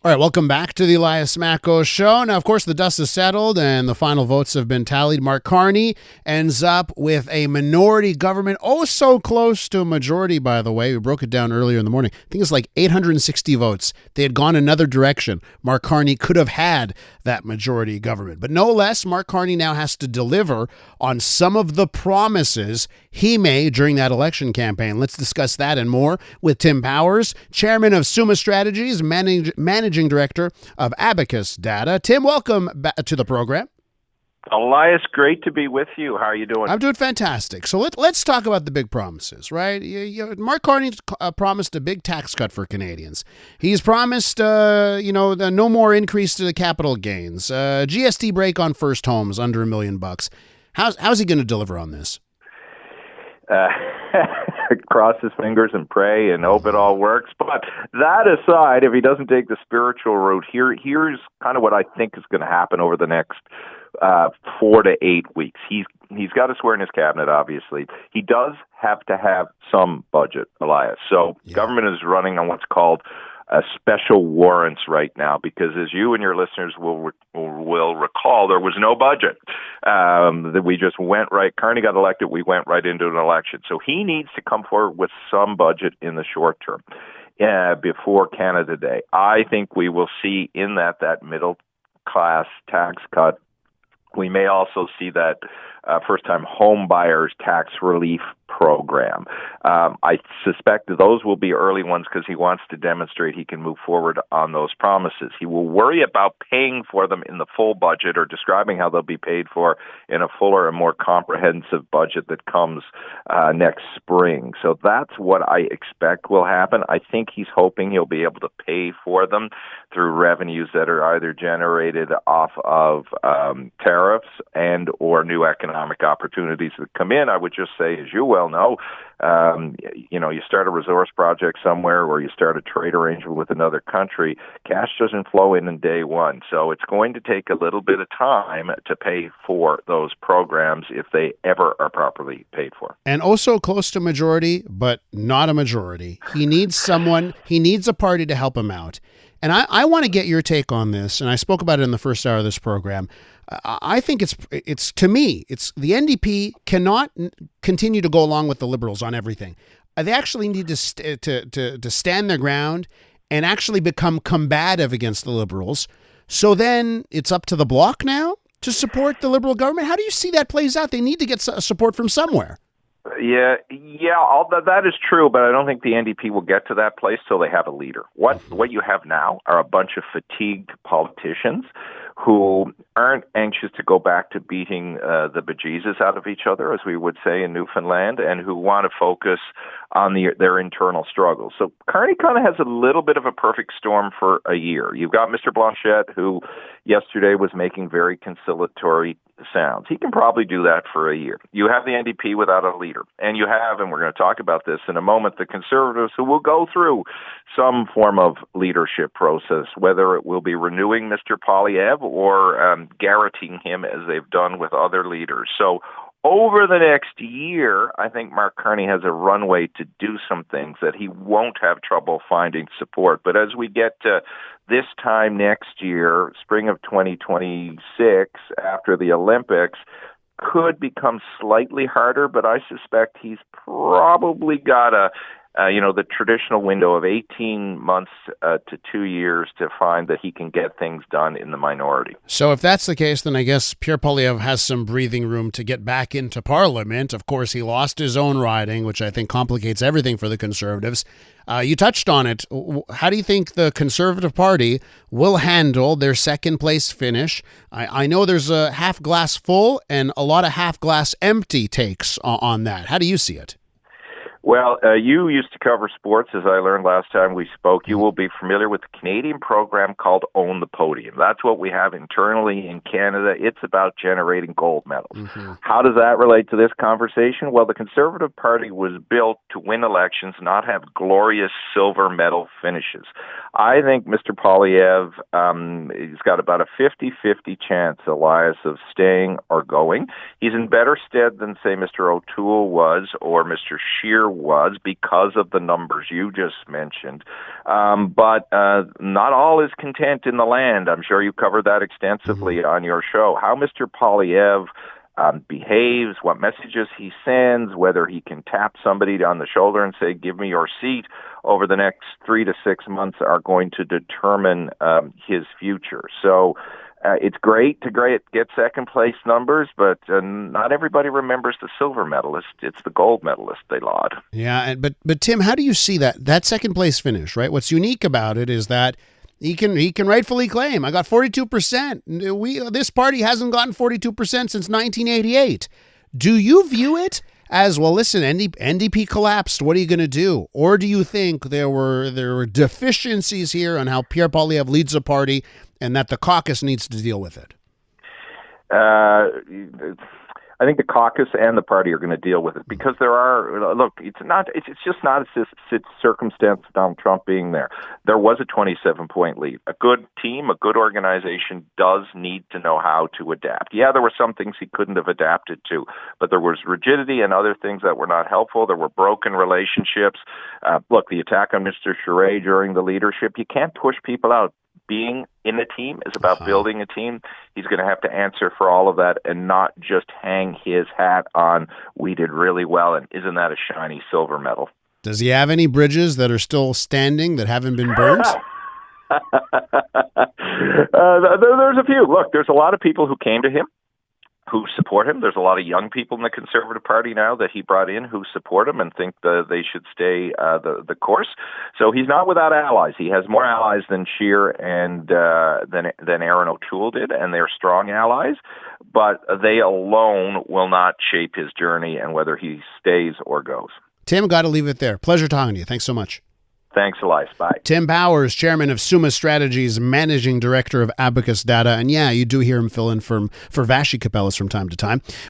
All right, welcome back to the Elias Macko Show. Now, of course, the dust has settled and the final votes have been tallied. Mark Carney ends up with a minority government, oh so close to a majority, by the way. We broke it down earlier in the morning. I think it's like 860 votes. They had gone another direction. Mark Carney could have had that majority government. But no less, Mark Carney now has to deliver on some of the promises he made during that election campaign. Let's discuss that and more with Tim Powers, chairman of Summa Strategies, managing director of Abacus Data. Tim, welcome back to the program. Elias, great to be with you. How are you doing? I'm doing fantastic. So let's talk about the big promises, right? Mark Carney promised a big tax cut for Canadians. He's promised, no more increase to the capital gains, GST break on first homes under $1 million. How's he going to deliver on this? Cross his fingers and pray and hope it all works. But that aside, if he doesn't take the spiritual route, here's kind of what I think is going to happen over the next 4 to 8 weeks. He's got to swear in his cabinet, obviously. He does have to have some budget, Elias. So Government is running on what's called special warrants right now, because as you and your listeners will recall, there was no budget. That we just went right. Carney got elected. We went right into an election. So he needs to come forward with some budget in the short term before Canada Day. I think we will see in that middle class tax cut. We may also see that first-time home buyers tax relief program. I suspect that those will be early ones because he wants to demonstrate he can move forward on those promises. He will worry about paying for them in the full budget or describing how they'll be paid for in a fuller and more comprehensive budget that comes next spring. So that's what I expect will happen. I think he's hoping he'll be able to pay for them through revenues that are either generated off of tariffs and or new economic opportunities that come in. I would just say, as you well know, you start a resource project somewhere or you start a trade arrangement with another country, cash doesn't flow in day one. So it's going to take a little bit of time to pay for those programs if they ever are properly paid for. And also close to majority, but not a majority. He needs a party to help him out. And I want to get your take on this, and I spoke about it in the first hour of this program. I think it's to me, it's the NDP cannot continue to go along with the Liberals on everything. They actually need to stand their ground and actually become combative against the Liberals. So then it's up to the Bloc now to support the Liberal government. How do you see that plays out? They need to get support from somewhere. Yeah, all that is true, but I don't think the NDP will get to that place till they have a leader. What you have now are a bunch of fatigued politicians who aren't anxious to go back to beating the bejesus out of each other, as we would say in Newfoundland, and who want to focus on their internal struggles. So Carney kind of has a little bit of a perfect storm for a year. You've got Mr. Blanchet, who yesterday was making very conciliatory sounds. He can probably do that for a year. You have the NDP without a leader. And you have, and we're going to talk about this in a moment, the Conservatives who will go through some form of leadership process, whether it will be renewing Mr. Poilievre or garroting him as they've done with other leaders. So over the next year, I think Mark Carney has a runway to do some things that he won't have trouble finding support. But as we get to this time next year, spring of 2026, after the Olympics, could become slightly harder, but I suspect he's probably got the traditional window of 18 months to 2 years to find that he can get things done in the minority. So if that's the case, then I guess Pierre Poilievre has some breathing room to get back into Parliament. Of course, he lost his own riding, which I think complicates everything for the Conservatives. You touched on it. How do you think the Conservative Party will handle their second place finish? I know there's a half glass full and a lot of half glass empty takes on that. How do you see it? Well, you used to cover sports, as I learned last time we spoke. You will be familiar with the Canadian program called Own the Podium. That's what we have internally in Canada. It's about generating gold medals. Mm-hmm. How does that relate to this conversation? Well, the Conservative Party was built to win elections, not have glorious silver medal finishes. I think Mr. Poilievre, he's got about a 50-50 chance, Elias, of staying or going. He's in better stead than, say, Mr. O'Toole was or Mr. Scheer was because of the numbers you just mentioned. But not all is content in the land. I'm sure you covered that extensively on your show. How Mr. Poilievre behaves, what messages he sends, whether he can tap somebody on the shoulder and say, give me your seat over the next 3 to 6 months are going to determine his future. So it's great to get second place numbers, but not everybody remembers the silver medalist. It's the gold medalist they laud. Yeah, but Tim, how do you see that second place finish, right? What's unique about it is that he can rightfully claim, I got 42%. This party hasn't gotten 42% since 1988. Do you view it as, well, listen, NDP collapsed, what are you going to do? Or do you think there were deficiencies here on how Pierre Poilievre leads the party and that the caucus needs to deal with it? I think the caucus and the party are going to deal with it because it's just not a circumstance of Donald Trump being there. There was a 27-point lead. A good team, a good organization does need to know how to adapt. Yeah, there were some things he couldn't have adapted to, but there was rigidity and other things that were not helpful. There were broken relationships. Look, the attack on Mr. Charest during the leadership, you can't push people out. Being in a team is about building a team. He's going to have to answer for all of that and not just hang his hat on, we did really well, and isn't that a shiny silver medal? Does he have any bridges that are still standing that haven't been burned? There's a few. Look, there's a lot of people who came to him who support him. There's a lot of young people in the Conservative Party now that he brought in who support him and think that they should stay the course. So he's not without allies. He has more allies than Scheer and than Aaron O'Toole did, and they're strong allies. But they alone will not shape his journey and whether he stays or goes. Tim, got to leave it there. Pleasure talking to you. Thanks so much. Thanks, Elias. Bye. Tim Powers, chairman of Summa Strategies, managing director of Abacus Data. And yeah, you do hear him fill in for Vassy Kapelos from time to time.